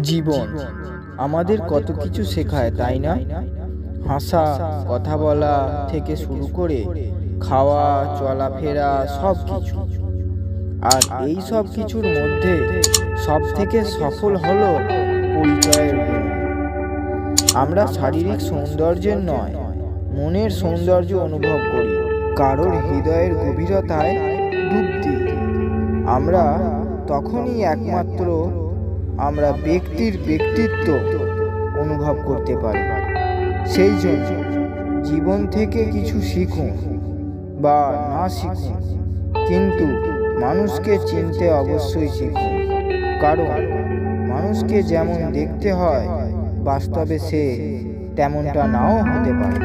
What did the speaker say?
জীবন আমাদের কত কিছু শেখায়, তাই না? হাসা, কথা বলা থেকে শুরু করে খাওয়া, চলাফেরা সব কিছু। আর এই সব কিছুর মধ্যে সব থেকে সফল হলো পরিচয়ের গুণ। আমরা শারীরিক সৌন্দর্যের নয়, মনের সৌন্দর্য অনুভব করি, কারোর হৃদয়ের গভীরতায় ডুব দিই। আমরা তখনই একমাত্র আমরা ব্যক্তির ব্যক্তিত্ব অনুভব করতে পারি। সেই জন্য জীবন থেকে কিছু শিখুন বা না শিখুন, কিন্তু মানুষকে চিনতে অবশ্যই শিখুন। কারণ মানুষকে যেমন দেখতে হয়, বাস্তবে সে তেমনটা নাও হতে পারে।